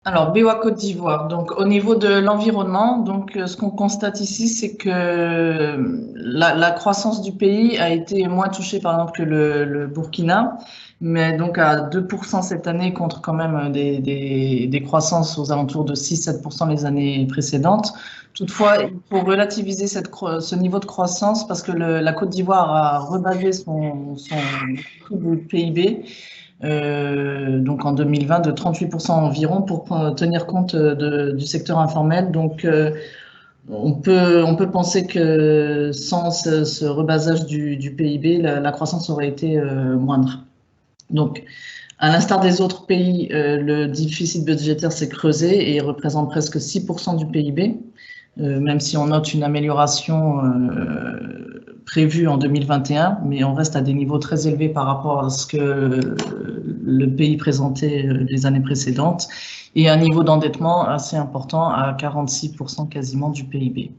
Alors, BOA Côte d'Ivoire. Donc, au niveau de l'environnement, ce qu'on constate ici, c'est que la croissance du pays a été moins touchée, par exemple, que le Burkina, mais donc à 2% cette année contre quand même des croissances aux alentours de 6-7% les années précédentes. Toutefois, il faut relativiser ce niveau de croissance parce que la Côte d'Ivoire a rebasé son taux de PIB donc en 2020 de 38% environ pour tenir compte du secteur informel. Donc on peut penser que sans ce rebasage du PIB, la croissance aurait été moindre. Donc à l'instar des autres pays, le déficit budgétaire s'est creusé et représente presque 6% du PIB. Même si on note une amélioration prévue en 2021, mais on reste à des niveaux très élevés par rapport à ce que le pays présentait les années précédentes, et un niveau d'endettement assez important à 46% quasiment du PIB.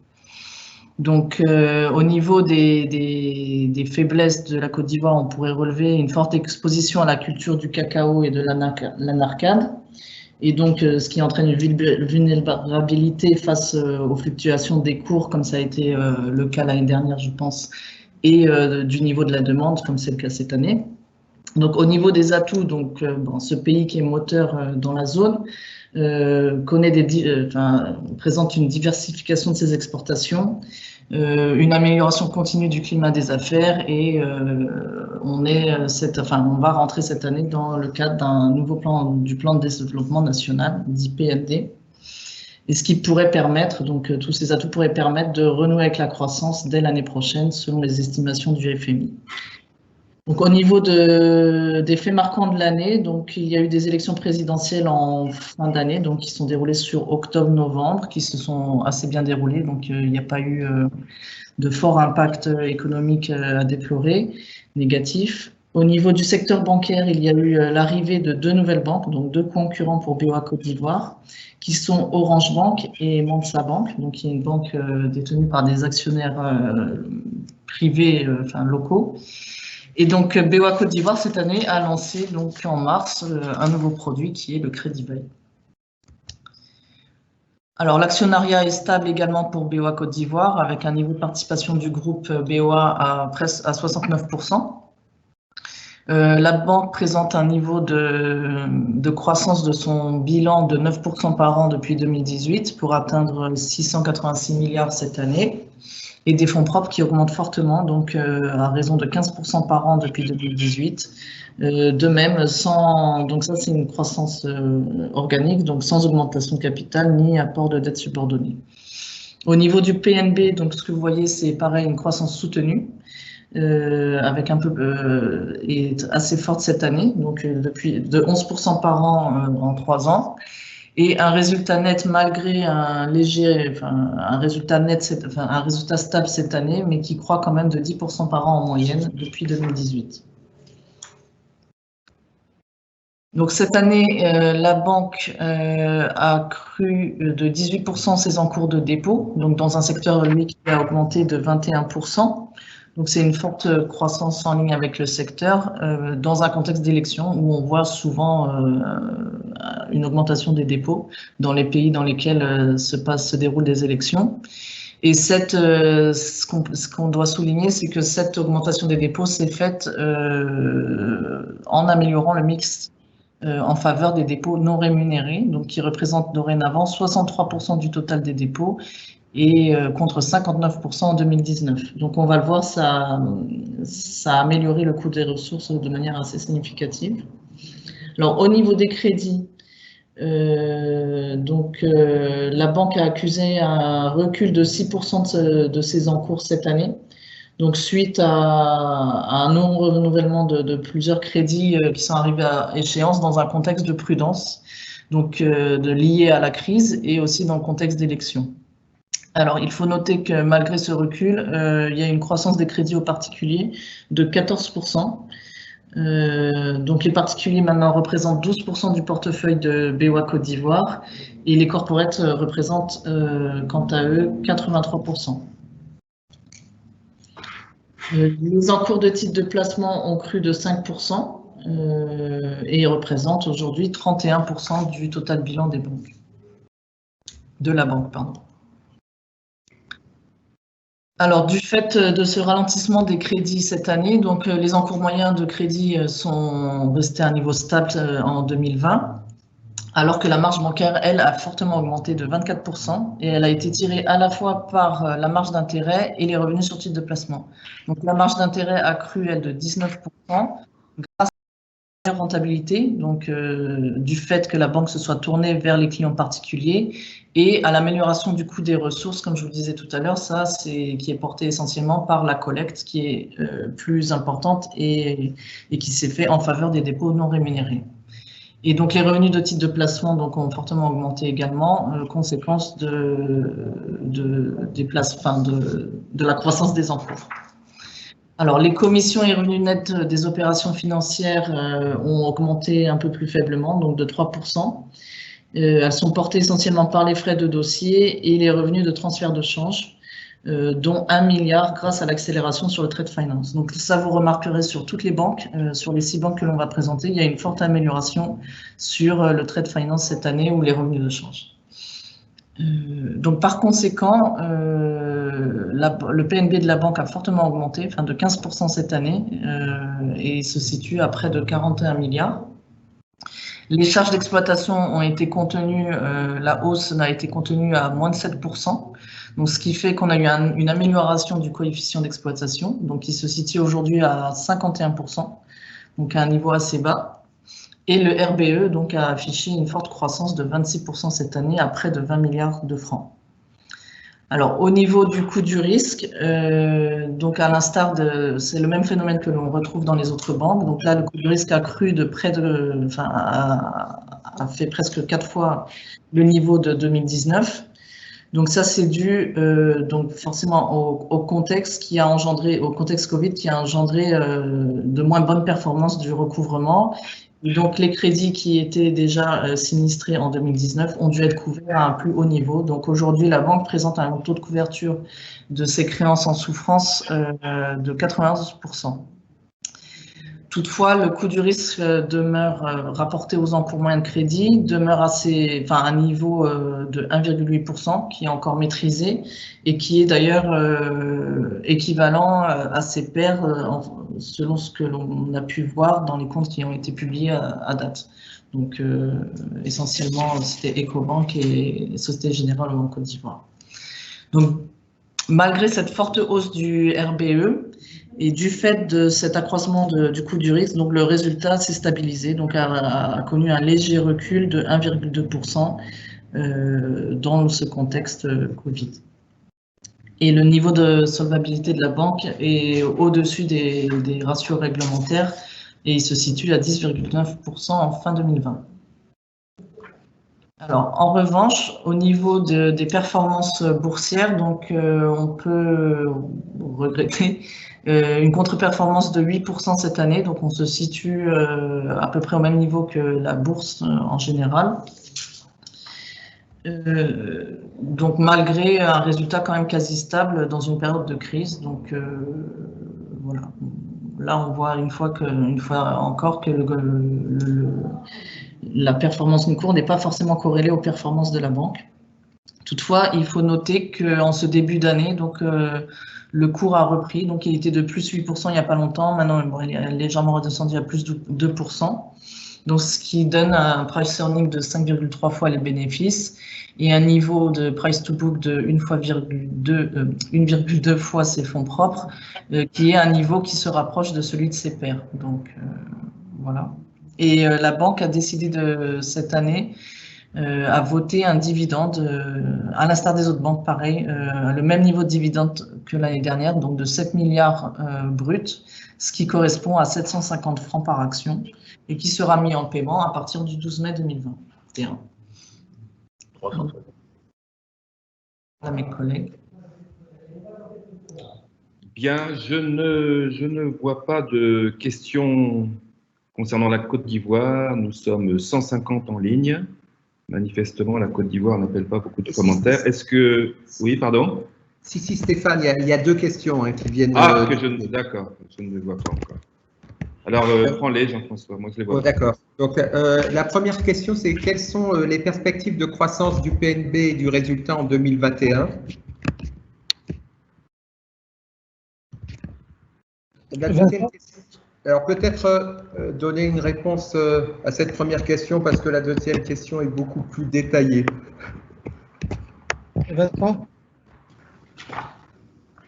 Donc, au niveau des faiblesses de la Côte d'Ivoire, on pourrait relever une forte exposition à la culture du cacao et de l'anarcade, et donc ce qui entraîne une vulnérabilité face aux fluctuations des cours, comme ça a été le cas l'année dernière, je pense, et du niveau de la demande, comme c'est le cas cette année. Donc au niveau des atouts, donc ce pays qui est moteur dans la zone présente une diversification de ses exportations, une amélioration continue du climat des affaires, et on va rentrer cette année dans le cadre d'un nouveau du plan de développement national, dit PND, et ce qui pourrait permettre, donc tous ces atouts pourraient permettre de renouer avec la croissance dès l'année prochaine, selon les estimations du FMI. Donc, au niveau des faits marquants de l'année, donc il y a eu des élections présidentielles en fin d'année, donc qui sont déroulées sur octobre-novembre, qui se sont assez bien déroulées, donc il n'y a pas eu de fort impact économique à déplorer, négatif. Au niveau du secteur bancaire, il y a eu l'arrivée de 2 nouvelles banques, donc 2 concurrents pour BOA Côte d'Ivoire, qui sont Orange Bank et Mansa Bank, donc qui est une banque détenue par des actionnaires privés, locaux. Et donc, BOA Côte d'Ivoire, cette année, a lancé donc en mars un nouveau produit qui est le Crédit Bail. Alors, l'actionnariat est stable également pour BOA Côte d'Ivoire, avec un niveau de participation du groupe BOA à 69%. La banque présente un niveau de croissance de son bilan de 9% par an depuis 2018 pour atteindre 686 milliards cette année, et des fonds propres qui augmentent fortement, donc à raison de 15% par an depuis 2018. De même, donc ça c'est une croissance organique, donc sans augmentation de capital ni apport de dette subordonnée. Au niveau du PNB, donc ce que vous voyez, c'est pareil, une croissance soutenue, avec et assez forte cette année, donc de 11% par an en 3 ans. Et un résultat net malgré un résultat stable cette année, mais qui croît quand même de 10% par an en moyenne depuis 2018. Donc cette année, la banque a cru de 18% ses encours de dépôt, donc dans un secteur, lui, qui a augmenté de 21%. Donc c'est une forte croissance en ligne avec le secteur, dans un contexte d'élection où on voit souvent une augmentation des dépôts dans les pays dans lesquels se déroulent des élections. Et ce qu'on doit souligner, c'est que cette augmentation des dépôts s'est faite en améliorant le mix en faveur des dépôts non rémunérés, donc qui représentent dorénavant 63% du total des dépôts, et contre 59% en 2019. Donc on va le voir, ça a amélioré le coût des ressources de manière assez significative. Alors au niveau des crédits, la banque a accusé un recul de 6% de ses encours cette année, donc suite à un non-renouvellement de plusieurs crédits qui sont arrivés à échéance dans un contexte de prudence, donc lié à la crise et aussi dans le contexte d'élection. Alors, il faut noter que malgré ce recul, il y a une croissance des crédits aux particuliers de 14%. Donc, les particuliers maintenant représentent 12% du portefeuille de BOA Côte d'Ivoire, et les corporates représentent, quant à eux, 83%. Les encours de titres de placement ont cru de 5%, et représente aujourd'hui 31% du total bilan des banques. De la banque, pardon. Alors, du fait de ce ralentissement des crédits cette année, donc les encours moyens de crédit sont restés à un niveau stable en 2020, alors que la marge bancaire, elle, a fortement augmenté de 24% et elle a été tirée à la fois par la marge d'intérêt et les revenus sur titre de placement. Donc, la marge d'intérêt a cru, elle, de 19% grâce à la rentabilité, donc du fait que la banque se soit tournée vers les clients particuliers et à l'amélioration du coût des ressources, comme je vous le disais tout à l'heure, ça, qui est porté essentiellement par la collecte qui est plus importante et qui s'est fait en faveur des dépôts non rémunérés. Et donc les revenus de titre de placement donc, ont fortement augmenté également, conséquence de la croissance des encours. Alors les commissions et revenus nets des opérations financières ont augmenté un peu plus faiblement, donc de 3%. Elles sont portées essentiellement par les frais de dossier et les revenus de transfert de change, dont 1 milliard grâce à l'accélération sur le trade finance. Donc ça, vous remarquerez sur toutes les banques, sur les 6 banques que l'on va présenter, il y a une forte amélioration sur le trade finance cette année ou les revenus de change. Donc par conséquent, le PNB de la banque a fortement augmenté, enfin de 15% cette année, et se situe à près de 41 milliards. Les charges d'exploitation ont été contenues, la hausse a été contenue à moins de 7%, donc ce qui fait qu'on a eu une amélioration du coefficient d'exploitation, donc qui se situe aujourd'hui à 51%, donc à un niveau assez bas. Et le RBE donc, a affiché une forte croissance de 26% cette année à près de 20 milliards de francs. Alors, au niveau du coût du risque, donc à l'instar c'est le même phénomène que l'on retrouve dans les autres banques. Donc là, le coût du risque a cru de près de, enfin, a fait presque 4 fois le niveau de 2019. Donc ça, c'est dû donc forcément au contexte qui a engendré, au contexte Covid qui a engendré de moins bonnes performances du recouvrement. Donc, les crédits qui étaient déjà sinistrés en 2019 ont dû être couverts à un plus haut niveau. Donc, aujourd'hui, la banque présente un taux de couverture de ses créances en souffrance de 91%. Toutefois, le coût du risque demeure rapporté aux encours moyens de crédit, demeure à un niveau de 1,8% qui est encore maîtrisé et qui est d'ailleurs équivalent à ses pairs selon ce que l'on a pu voir dans les comptes qui ont été publiés à date. Donc essentiellement, c'était Ecobank et Société Générale en Côte d'Ivoire. Donc malgré cette forte hausse du RBE, et du fait de cet accroissement du coût du risque, donc le résultat s'est stabilisé, donc a connu un léger recul de 1,2% dans ce contexte Covid. Et le niveau de solvabilité de la banque est au-dessus des ratios réglementaires et il se situe à 10,9% en fin 2020. Alors, en revanche, au niveau des performances boursières, donc on peut regretter une contre-performance de 8% cette année, donc on se situe à peu près au même niveau que la bourse en général. Donc malgré un résultat quand même quasi stable dans une période de crise, donc voilà. Là, on voit une fois encore que la performance d'une cour n'est pas forcément corrélée aux performances de la banque. Toutefois, il faut noter qu'en ce début d'année, donc le cours a repris, donc il était de plus 8% il n'y a pas longtemps, maintenant il est légèrement redescendu à plus 2%, donc ce qui donne un price earning de 5,3 fois les bénéfices et un niveau de price to book de 1,2 fois ses fonds propres, qui est un niveau qui se rapproche de celui de ses pairs. Donc voilà. Et la banque a décidé cette année à voter un dividende, à l'instar des autres banques, pareil, le même niveau de dividende que l'année dernière, donc de 7 milliards bruts, ce qui correspond à 750 francs par action et qui sera mis en paiement à partir du 12 mai 2021. Voilà mes collègues. Bien, je ne vois pas de questions concernant la Côte d'Ivoire. Nous sommes 150 en ligne. Manifestement, la Côte d'Ivoire n'appelle pas beaucoup de commentaires. Est-ce que... Oui, pardon? Si, Stéphane, il y a 2 questions qui viennent... Ah, d'accord, je ne les vois pas encore. Alors, prends-les, Jean-François, moi je les vois. Oh, d'accord. Donc, la première question, c'est quelles sont les perspectives de croissance du PNB et du résultat en 2021? La deuxième question. Alors, peut-être donner une réponse à cette première question parce que la deuxième question est beaucoup plus détaillée. Vincent?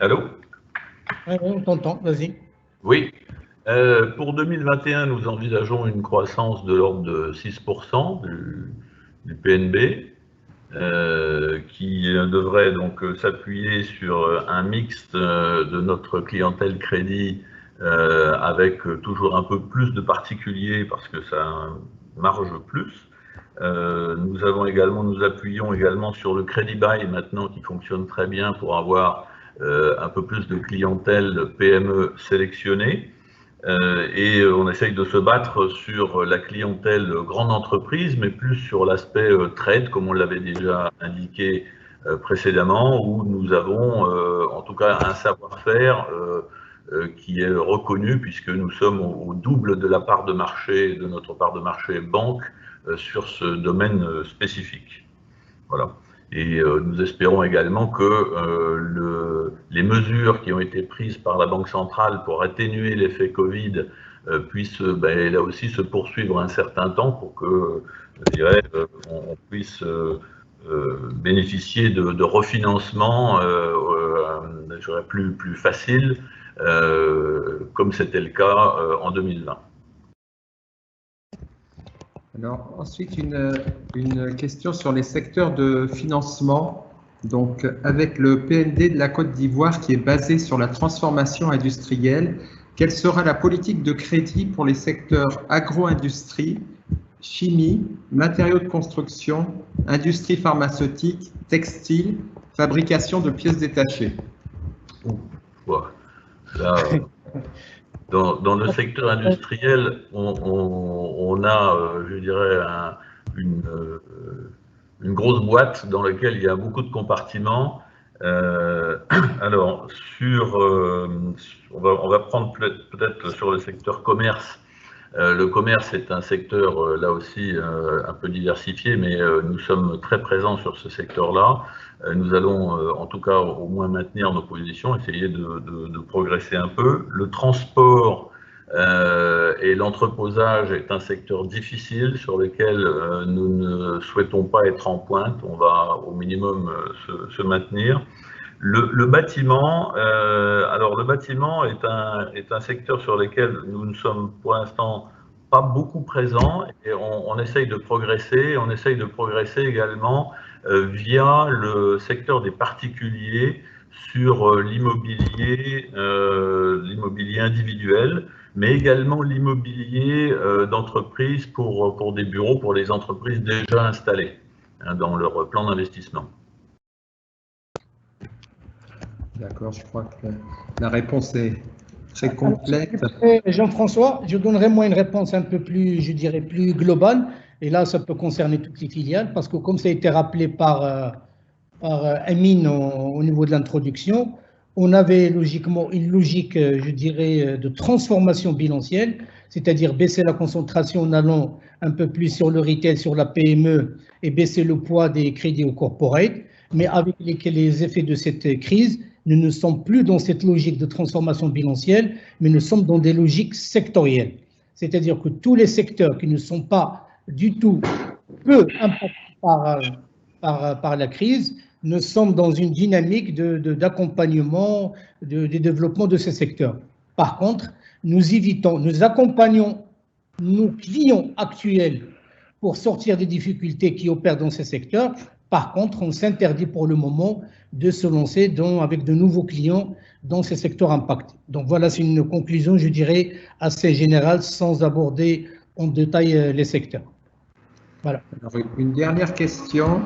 Allô? Oui, on t'entend, vas-y. Oui. Pour 2021, nous envisageons une croissance de l'ordre de 6% du PNB, qui devrait donc s'appuyer sur un mixte de notre clientèle crédit avec toujours un peu plus de particuliers parce que ça marge plus. Nous appuyons également sur le crédit bail maintenant qui fonctionne très bien pour avoir un peu plus de clientèle PME sélectionnée. Et on essaye de se battre sur la clientèle grande entreprise, mais plus sur l'aspect trade, comme on l'avait déjà indiqué précédemment, où nous avons en tout cas un savoir-faire qui est reconnu, puisque nous sommes au double de la part de marché, de notre part de marché banque, sur ce domaine spécifique. Voilà. Et nous espérons également que les mesures qui ont été prises par la Banque centrale pour atténuer l'effet Covid puissent là aussi se poursuivre un certain temps pour que, je dirais, on puisse bénéficier de refinancement plus facile, comme c'était le cas en 2020. Alors, ensuite, une question sur les secteurs de financement. Donc, avec le PND de la Côte d'Ivoire qui est basé sur la transformation industrielle, quelle sera la politique de crédit pour les secteurs agro-industrie, chimie, matériaux de construction, industrie pharmaceutique, textile, fabrication de pièces détachées? Voilà. Là, dans le secteur industriel, on a, je dirais, une grosse boîte dans laquelle il y a beaucoup de compartiments. Alors, on va prendre peut-être sur le secteur commerce. Le commerce est un secteur, là aussi, un peu diversifié, mais nous sommes très présents sur ce secteur-là. Nous allons, en tout cas, au moins maintenir nos positions, essayer de progresser un peu. Le transport et l'entreposage est un secteur difficile sur lequel nous ne souhaitons pas être en pointe. On va au minimum se maintenir. Le bâtiment, alors le bâtiment est un secteur sur lequel nous ne sommes pour l'instant pas beaucoup présents et on essaye de progresser. On essaye de progresser également via le secteur des particuliers sur l'immobilier individuel, mais également l'immobilier d'entreprise pour des bureaux, pour les entreprises déjà installées dans leur plan d'investissement. D'accord, je crois que la réponse est très complète. Jean-François, je donnerai moi une réponse un peu plus, je dirais, plus globale. Et là, ça peut concerner toutes les filiales, parce que comme ça a été rappelé par Amine au niveau de l'introduction, on avait logiquement une logique, je dirais, de transformation bilancielle, c'est-à-dire baisser la concentration en allant un peu plus sur le retail, sur la PME, et baisser le poids des crédits au corporate. Mais avec les effets de cette crise, nous ne sommes plus dans cette logique de transformation bilancielle, mais nous sommes dans des logiques sectorielles. C'est-à-dire que tous les secteurs qui ne sont pas du tout peu impactés par la crise, nous sommes dans une dynamique d'accompagnement, de développement de ces secteurs. Par contre, nous accompagnons nos clients actuels pour sortir des difficultés qui opèrent dans ces secteurs. Par contre, on s'interdit pour le moment de se lancer avec de nouveaux clients dans ces secteurs impactés. Donc voilà, c'est une conclusion, je dirais, assez générale, sans aborder en détail les secteurs. Voilà. Alors, une dernière question.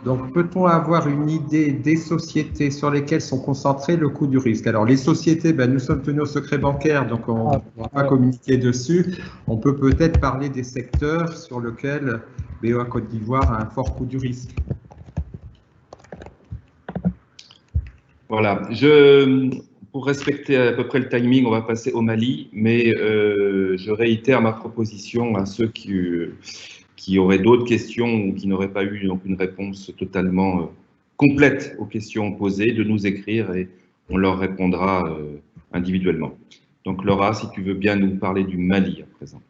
Donc, peut-on avoir une idée des sociétés sur lesquelles sont concentrés le coût du risque? Alors, les sociétés, nous sommes tenus au secret bancaire, donc on ne va pas communiquer dessus. On peut peut-être parler des secteurs sur lesquels BOA Côte d'Ivoire a un fort coût du risque. Voilà. pour respecter à peu près le timing, on va passer au Mali, mais je réitère ma proposition à ceux qui auraient d'autres questions ou qui n'auraient pas eu donc, une réponse totalement complète aux questions posées, de nous écrire et on leur répondra individuellement. Donc Laura, si tu veux bien nous parler du Mali à présent.